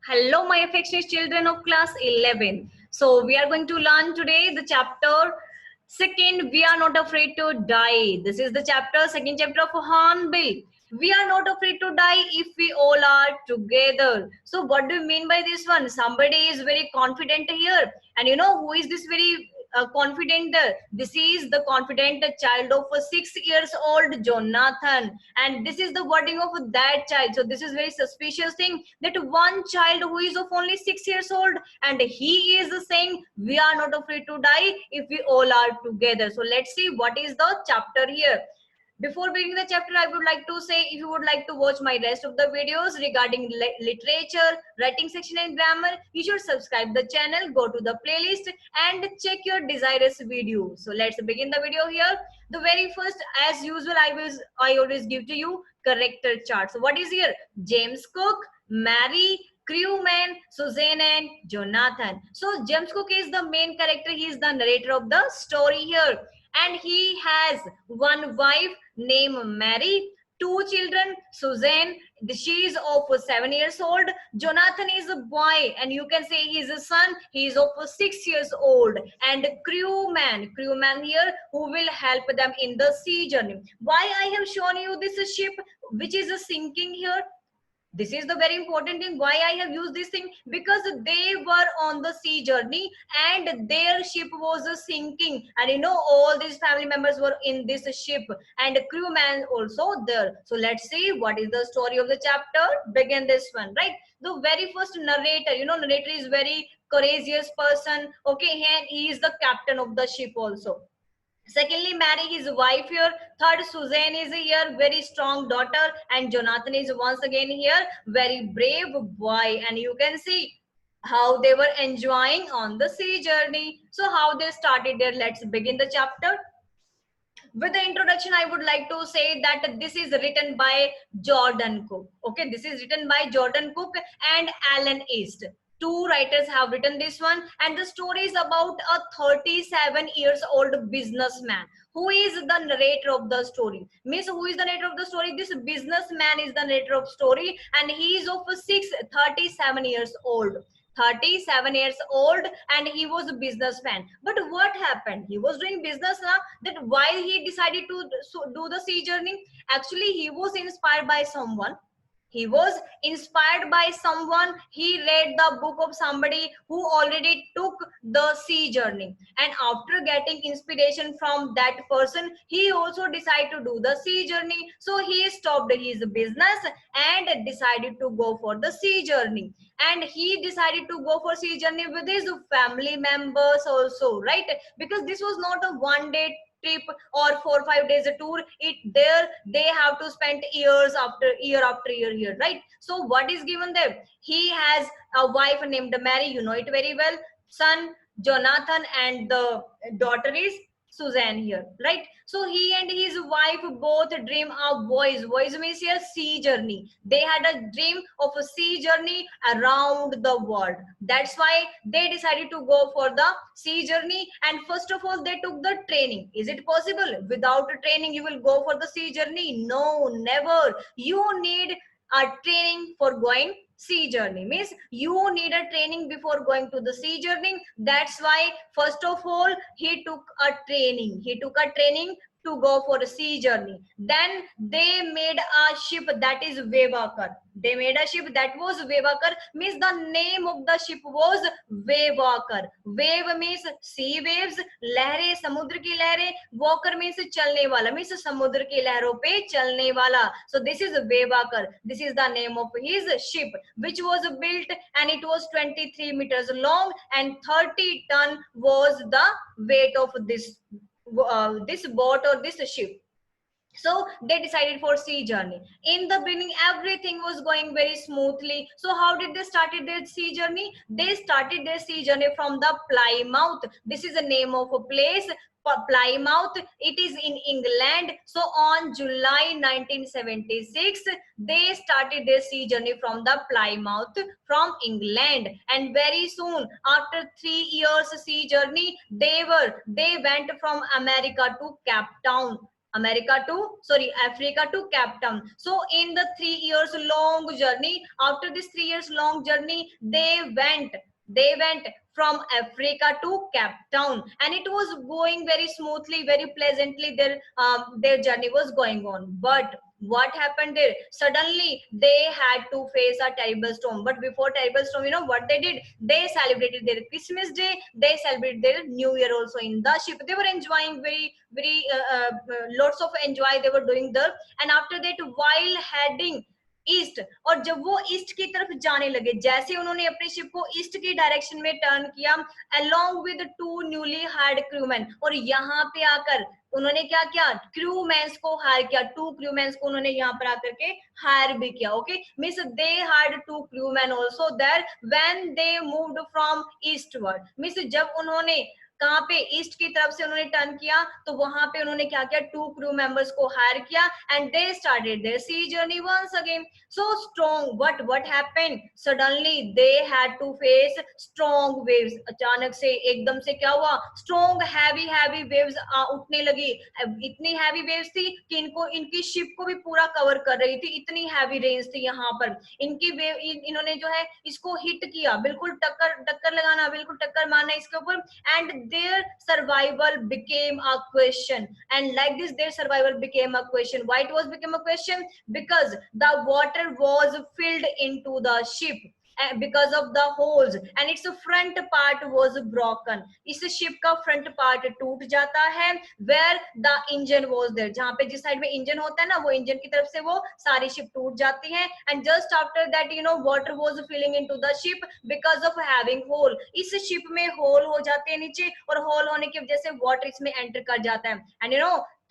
Hello, my affectionate children of class 11. So, we are going to learn today the chapter second. We are not afraid to die. This is the second chapter of Hornbill. We are not afraid to die if we all are together. So, what do you mean by this one? Somebody is very confident here, and you know who is this very confident? This is the confident child of 6 years old Jonathan, and this is the wording of that child. So this is very suspicious thing that one child who is of only 6 years old and he is saying we are not afraid to die if we all are together. So let's see what is the chapter here. Before beginning the chapter, I would like to say if you would like to watch my rest of the videos regarding literature, writing section and grammar, you should subscribe the channel, go to the playlist and check your desirous video. So let's begin the video here. The very first, as usual, I always give to you character chart. So what is here? James Cook, Mary, crewman, Suzanne and Jonathan. So James Cook is the main character. He is the narrator of the story here. And he has one wife named Mary, two children, Suzanne, she is of 7 years old, Jonathan is a boy and you can say he is a son, he is of 6 years old, and crewman here who will help them in the sea journey. Why I have shown you this ship which is sinking here? This is the very important thing why I have used this thing, because they were on the sea journey and their ship was sinking, and you know all these family members were in this ship and crewman also there. So let's see what is the story of the chapter. Begin this one, right? The very first narrator, you know, narrator is very courageous person, okay, and he is the captain of the ship also. Secondly, Mary, his wife here. Third, Suzanne is here, very strong daughter. And Jonathan is once again here, very brave boy. And you can see how they were enjoying on the sea journey. So how they started there. Let's begin the chapter. With the introduction, I would like to say that this is written by Jordan Cook. Okay, this is written by Jordan Cook and Alan East. Two writers have written this one, and the story is about a 37 years old businessman who is the narrator of the story. Means who is the narrator of the story? This businessman is the narrator of story, and he is of 37 years old. 37 years old, and he was a businessman. But what happened? He was doing business now, that while he decided to do the sea journey, actually he was inspired by someone. He was inspired by someone. He read the book of somebody who already took the sea journey, and after getting inspiration from that person, he also decided to do the sea journey. So he stopped his business and decided to go for the sea journey, and he decided to go for sea journey with his family members also, right? Because this was not a one day trip or 4 or 5 days tour. It there they have to spend years after year here, right? So what is given there? He has a wife named Mary, you know it very well, son Jonathan, and the daughter is Suzanne here, right? So he and his wife both dream of voyage means here sea journey. They had a dream of a sea journey around the world. That's why they decided to go for the sea journey. And first of all, they took the training. Is it possible without training you will go for the sea journey? No, never. You need a training for going sea journey. Means you need a training before going to the sea journey. That's why first of all he took a training to go for a sea journey. Then they made a ship, that is Vevakar. They made a ship that was Vevakar. Means the name of the ship was Vevakar. Wave means sea waves, लहरें समुद्र की लहरें, walker means चलने वाला, means समुद्र की लहरों पे चलने वाला. So this is Vevakar. This is the name of his ship, which was built, and it was 23 meters long and 30 ton was the weight of this boat or this ship. So they decided for sea journey. In the beginning everything was going very smoothly. So how did they started their sea journey? They started their sea journey from the Plymouth. This is the name of a place, Plymouth. It is in England. So on July 1976 they started their sea journey from the Plymouth from England, and very soon after 3 years sea journey they went from America to Cape Town. Africa to Cape Town. So in the 3 years long journey, after this 3 years long journey, they went from Africa to Cape Town, and it was going very smoothly, very pleasantly. Their journey was going on. But what happened there? Suddenly they had to face a terrible storm. But before terrible storm, you know what they did? They celebrated their Christmas day. They celebrated their New Year also in the ship. They were enjoying very lots of enjoy they were doing there. And after that, while heading east, और जब वो east की तरफ जाने लगे, जैसे उन्होंने अपने शिप को ईस्ट की डायरेक्शन में टर्न किया along with two newly hired crewman, और यहाँ पे आकर उन्होंने क्या किया? क्रूमैन्स को हायर किया, 2 क्रूमैन्स को उन्होंने यहाँ पर आकर के हायर भी किया. Okay, means they hired 2 crewman also there when they moved from eastward. Means जब उन्होंने कहाँ पे ईस्ट की तरफ से उन्होंने टर्न किया, तो वहां पे उन्होंने क्या किया? 2 क्रू मेंबर्स को हायर किया and they started their sea journey once again. So strong, what happened? Suddenly they had to face strong waves. अचानक से एकदम से क्या हुआ? स्ट्रॉन्ग हैवी वेव्स उठने लगी. इतनी हैवी वेव्स थी कि इनकी शिप को भी पूरा कवर कर रही थी. इतनी हैवी रेंज थी यहाँ पर. इनकी वेव इन्होंने जो है इसको हिट किया, बिल्कुल टक्कर लगाना, बिल्कुल टक्कर मारना इसके ऊपर. And their survival became a question, and like this their survival became a question. Why it was became a question? Because the water was filled into the ship because of the holes, and its front part was broken. इस ship का front part टूट जाता है. where the engine was there, जहाँ पे जिस side में engine होता है ना, वो इंजन की तरफ से वो सारी शिप टूट जाती है. and just after that water was filling into the ship because of having hole. इस शिप में होल हो जाते हैं नीचे, और होल होने की वजह से वाटर इसमें एंटर कर जाता है. and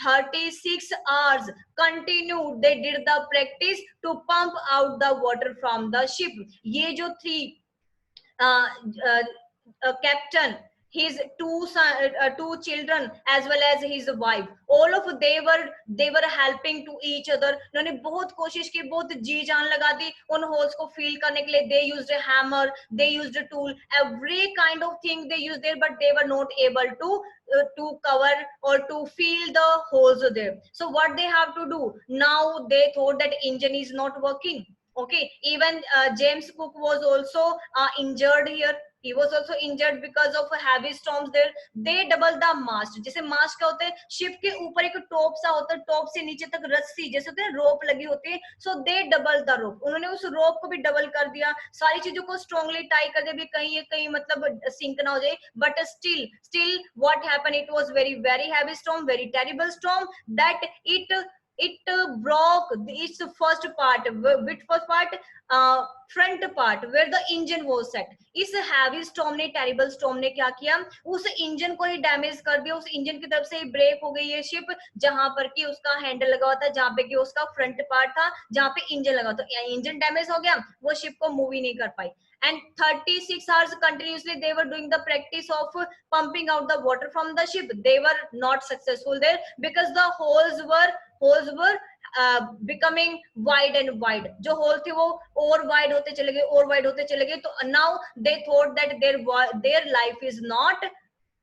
36 hours continued they did the practice to pump out the water from the ship. ये जो थी captain, his two children as well as his wife, all of they were helping to each other. उन्होंने बहुत कोशिश की, बहुत जी जान लगा दी उन holes को fill करने के लिए. they used a hammer, they used a tool, every kind of thing they used there, but they were not able to cover or to fill the holes there. So what they have to do now? They thought that engine is not working. Okay, even James Cook was also injured here. He was also injured because of heavy storms there. They double the mast. जैसे mast क्या होते हैं? Ship के ऊपर एक top सा होता है, टॉप से नीचे तक रस्सी जैसे होते हैं, रोप लगी होती है. So they double the rope. उन्होंने उस रोप को भी डबल कर दिया, सारी चीजों को स्ट्रांगली टाई कर दिया भी कहीं मतलब सिंक ना हो जाए. But still what happened? It was very heavy storm, very terrible storm that it broke its first part. Which first part? Front part where the engine was set. इस heavy storm ने, terrible storm ने क्या किया? उस engine को ही damage कर दिया. उस इंजन की तरफ से ही ब्रेक हो गई ये शिप, जहां पर कि उसका हैंडल लगा हुआ था, जहां पे कि उसका फ्रंट पार्ट था, जहां पे इंजन लगा. तो इंजन डैमेज हो गया, वो शिप को मूव ही नहीं कर पाई. And 36 hours continuously they were doing the practice of pumping out the water from the ship. They were not successful there because the holes were becoming wide and wide. जो whole थे वो और wide होते चले गए, और wide होते चले गए. तो now they thought that their life is not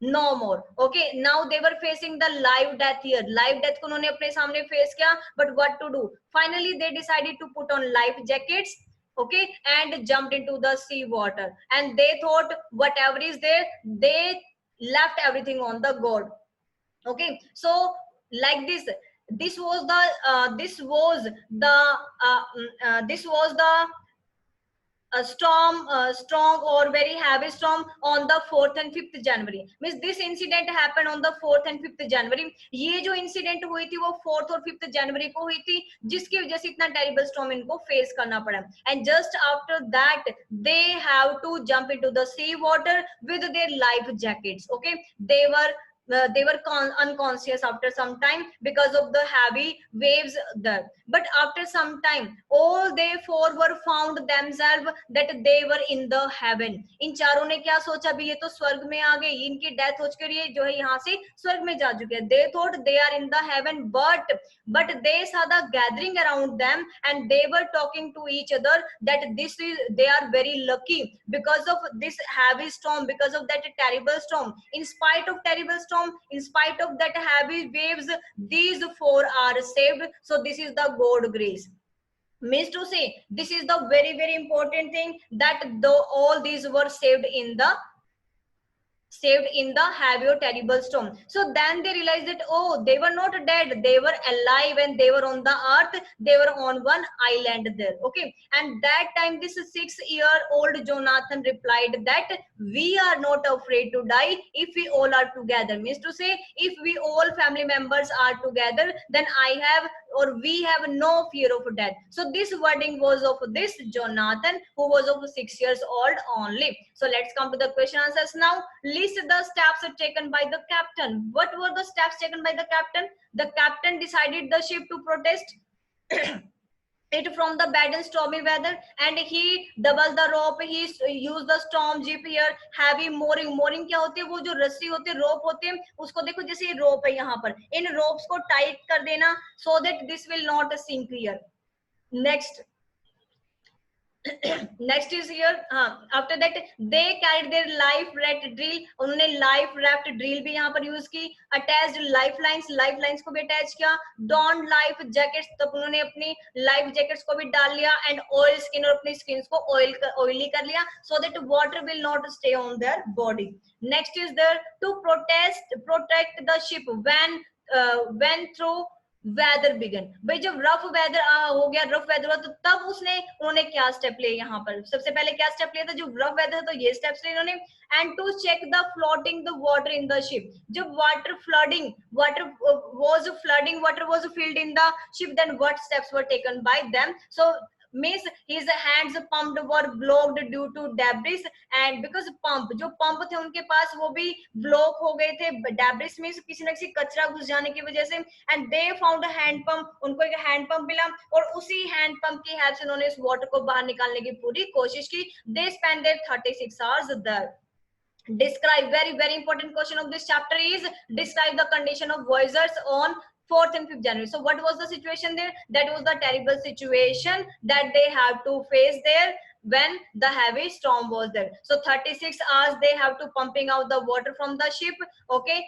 no more. Okay, now they were facing the live death here. Live death को उन्होंने अपने सामने फेस किया. But what to do? Finally they decided to put on life jackets. Okay, and jumped into the sea water, and they thought whatever is there, they left everything on the god. Okay, so like this was the strong or very heavy storm on the 4th and 5th January. Means this incident happened on the 4th and 5th January. ये जो incident हुई थी वो 4th और 5th January को हुई थी, जिसकी वजह से इतना terrible storm इनको face करना पड़ा. And just after that they have to jump into the sea water with their life jackets. Okay, they were unconscious after some time because of the heavy waves there. But after some time all they four were found themselves that they were in the heaven. इन चारों ने क्या सोचा? भी ये तो स्वर्ग में आ गए, इनकी डेथ हो चुकी है, जो है यहाँ से स्वर्ग में जा चुके हैं. They thought they are in the heaven, but they saw the gathering around them and they were talking to each other that they are very lucky because of this heavy storm, because of that terrible storm. In spite of terrible storm, storm. In spite of that heavy waves, these four are saved. So this is the God grace. Means to say, this is the very, very important thing, that though all these were saved in the heavy or terrible storm. So then they realized that, oh, they were not dead, they were alive, and they were on the earth, they were on one island there. Okay, and that time this 6-year-old Jonathan replied that we are not afraid to die if we all are together. Means to say, if we all family members are together, then I have, or we have no fear of death. So this wording was of this Jonathan, who was of 6 years old only. So let's come to the question answers now. List the steps taken by the captain. What were the steps taken by the captain? The captain decided the ship to protest it from the bad and stormy weather, and he doubled the rope. He used the storm jeep here, heavy mooring. Mooring क्या होती है? वो जो रस्सी होती है, रोप होते हैं, उसको देखो जैसे ये रोप है यहाँ पर, इन रोप्स को टाइट कर देना so that this will not sink here. Next, next is here. After that they carried their life raft drill. उन्होंने लाइफ रैफ्ट ड्रिल भी यहाँ पर यूज की. अटैच्ड लाइफ लाइन्स को भी अटैच किया. डॉन लाइफ जैकेट्स, तब उन्होंने अपनी लाइफ जैकेट्स को भी डाल लिया. एंड ऑयल स्किन, और अपनी स्किन को ऑयली कर लिया so that water will not stay on their body. Next is there to protect the ship when through weather began. भाई जब रफ वेदर हो गया, रफ वेदर हुआ, तो तब उन्होंने क्या स्टेप लिए यहाँ पर? सबसे पहले क्या स्टेप लिया था? जो रफ वेदर तो ये स्टेप्स लिए इन्होंने. And to check the floating the water in the ship. जब water was filled in the ship, then what steps were taken by them? So means his hands pumped were blocked due to debris, and because जो pump थे उनके पास वो भी block हो गए थे. debris means किसी न किसी कचरा घुस जाने की वजह से. And they found hand pump. उनको एक हैंड पंप मिला, और उसी हैंड पंप की हेल्प से उन्होंने इस वाटर को बाहर निकालने की पूरी कोशिश की. They spend their 36 hours there. Describe, very, very important question of this chapter is describe the condition of voyagers on 4th and 5th January. So what was the situation there? That was the terrible situation that they have to face there when the heavy storm was there. So 36 hours they have to pumping out the water from the ship. Okay,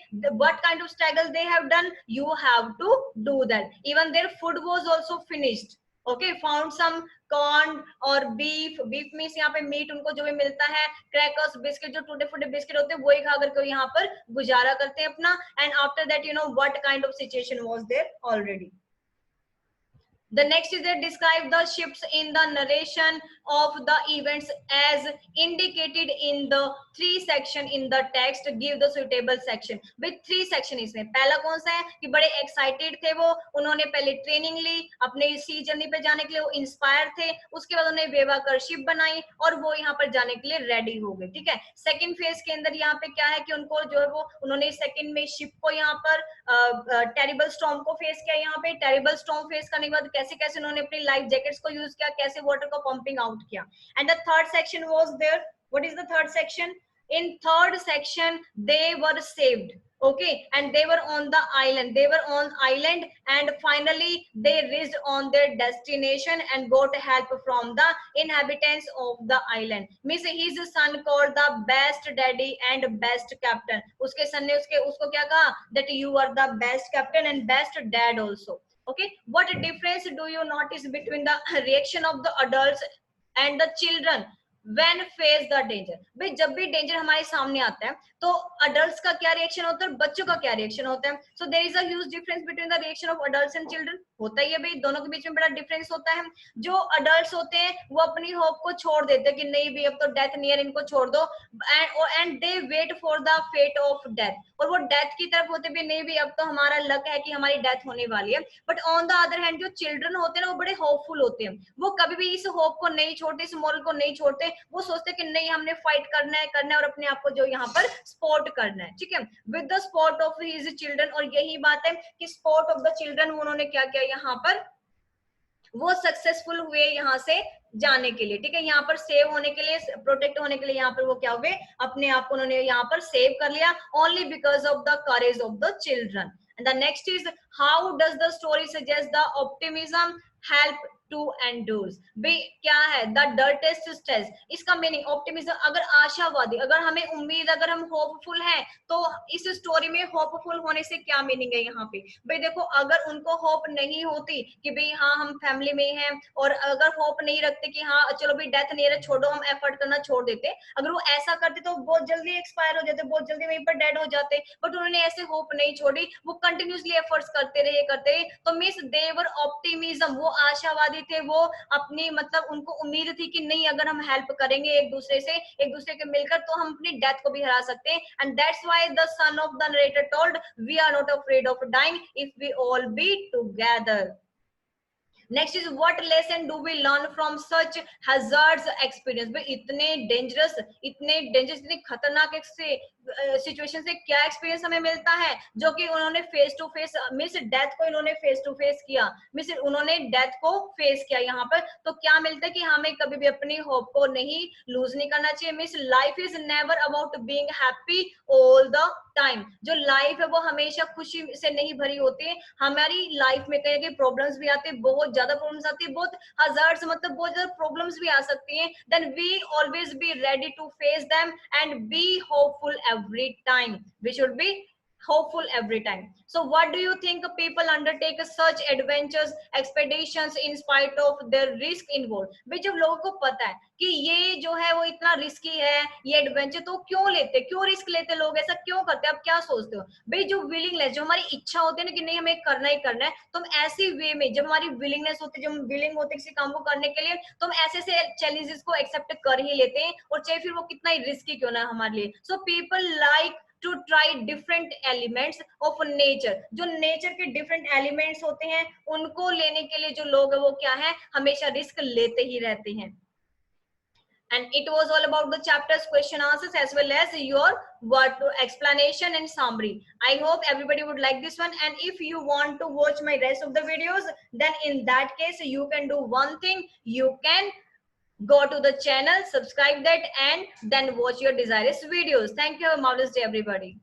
what kind of struggle they have done? You have to do that. Even their food was also finished. Okay, found some corn और beef means यहाँ पे meet उनको जो भी मिलता है, crackers, biscuit, जो टूटे फूटे बिस्किट होते हैं वही खा करके यहाँ पर गुजारा करते हैं अपना. And after that you know what kind of situation was there already. The next is that describe the ships in the narration of the events as indicated in the 3 section in the text. Give the suitable section. With 3 section इसमें पहला कौन सा है कि बड़े excited थे वो, उन्होंने पहले ट्रेनिंग ली, अपने सी जर्नी पे जाने के लिए वो इंस्पायर थे, उसके बाद उन्होंने बेवाकर शिप बनाई और वो यहाँ पर जाने के लिए रेडी हो गए. ठीक है, सेकंड फेज के अंदर यहाँ पे क्या है कि उनको जो है वो उन्होंने सेकंड में शिप को यहाँ पर टेरिबल स्टॉर्म को फेस किया. यहाँ पे टेरिबल स्टॉर्म फेस करने के बाद कैसे कैसे उन्होंने अपनी लाइफ जैकेट्स को यूज किया, कैसे वाटर को पंपिंग आउट किया. And the third section was there. What is the third section? In third section they were saved. Okay, and they were on the island. They were on island, and finally they reached on their destination and got help from the inhabitants of the island. Means his son called the best daddy and best captain. उसके son ने उसको क्या कहा? That you are the best captain and best dad also. Okay, what difference do you notice between the reaction of the adults and the children when face the danger? भाई जब भी danger हमारे सामने आता है तो अडल्ट्स का क्या रिएक्शन होता है, बच्चों का क्या रिएक्शन होता है. So there is a huge difference between the reaction of adults and children. होता ही है भाई, दोनों के बीच में बड़ा डिफरेंस होता है. जो अडल्ट्स होते हैं वो अपनी होप को छोड़ देते हैं कि नहीं भी अब तो डेथ नियर, इनको छोड़ दो, and they wait for the fate of death. और वो डेथ की तरफ होते भी नहीं भी अब तो हमारा लक है कि हमारी डेथ होने वाली है. But on the other hand जो चिल्ड्रन होते हैं ना वो बड़े होपफुल होते हैं. वो कभी भी इस होप को नहीं छोड़ते, इस मोरल को नहीं छोड़ते. वो सोचते कि नहीं हमने फाइट करना है और अपने आप को जो यहाँ पर स्पोर्ट करना है. ठीक है, with the sport of his children. और यही बात है कि स्पोर्ट ऑफ द चिल्ड्रन उन्होंने क्या किया, यहाँ पर वो सक्सेसफुल हुए यहाँ से जाने के लिए. ठीक है, यहाँ पर सेव होने के लिए, प्रोटेक्ट होने के लिए यहाँ पर वो क्या हुए, अपने आप को उन्होंने यहाँ पर सेव कर लिया, only because of the courage of the children. And the next is how does the story suggest the optimism help to endures. भाई क्या है द डर्टेस्ट स्ट्रेस, इसका मीनिंग ऑप्टिमिज्म, अगर आशावादी, अगर हमें उम्मीद, अगर हम होपफुल हैं, तो इस स्टोरी में होपफुल होने से क्या मीनिंग है यहाँ पे। भाई देखो अगर उनको होप नहीं होती कि भाई हाँ हम फैमिली में हैं, और अगर होप नहीं रखते कि हाँ चलो भाई डेथ नहीं है छोड़ो हम एफर्ट करना छोड़ देते, अगर वो ऐसा करते तो बहुत जल्दी एक्सपायर हो जाते, बहुत जल्दी वहीं पर डेड हो जाते, बट उन्होंने ऐसे होप नहीं छोड़ी, वो कंटिन्यूसली एफर्ट्स करते रहे। तो मीन्स देवर ऑप्टिमिज्म, वो आशावादी थे, वो अपनी मतलब उनको उम्मीद थी कि नहीं अगर हम हेल्प करेंगे एक दूसरे से, एक दूसरे के मिलकर, तो हम अपनी डेथ को भी हरा सकते हैं। And that's why the son of the narrator told we are not afraid of dying if we all be together. Next is what lesson do we learn from such hazards experience. भाई इतने खतरनाक situation से क्या experience हमें मिलता है, जो कि उन्होंने face to face miss death को इन्होंने फेस टू फेस किया, मिस उन्होंने डेथ को फेस किया यहाँ पर। तो क्या मिलता है कि हमें कभी भी अपनी होप को नहीं लूज नहीं करना चाहिए। Miss life is never about being happy all the time. जो लाइफ है वो हमेशा खुशी से नहीं भरी होती है, हमारी लाइफ में कहीं कहीं प्रॉब्लम्स भी आती है, बहुत ज्यादा प्रॉब्लम्स आती है, बहुत हजार्ड्स मतलब बहुत ज्यादा प्रॉब्लम्स भी आ सकती हैं। Then we always be ready to face them and be hopeful every time. We should be hopeful every time. So what do you think people undertake such adventures expeditions in spite of their risk involved? भाई जब लोगों को पता है कि ये जो है वो इतना रिस्की है ये एडवेंचर, तो क्यों लेते, क्यों रिस्क लेते लोग, ऐसा क्यों करते हैं? आप क्या सोचते हो? भाई जो विलिंगनेस, जो हमारी इच्छा होती है ना कि नहीं हमें करना ही करना है, तो हम ऐसी वे में जब हमारी विलिंगनेस होती है, जब हम विलिंग होते हैं किसी काम को करने के लिए, तो हम ऐसे से चैलेंजेस को एक्सेप्ट कर ही लेते हैं, और चाहे फिर वो कितना ही रिस्की क्यों ना हमारे लिए। So people like to try different elements of nature. जो नेचर के डिफरेंट एलिमेंट्स होते हैं उनको लेने के लिए जो लोग है वो क्या है, हमेशा रिस्क लेते ही रहते हैं। And it was all about the chapters question answers as well as your word explanation and summary. I hope everybody would like this one, and if you want to watch my rest of the videos, then in that case you can do one thing, you can go to the channel, subscribe that, and then watch your desirous videos. Thank you. Have a marvelous day everybody.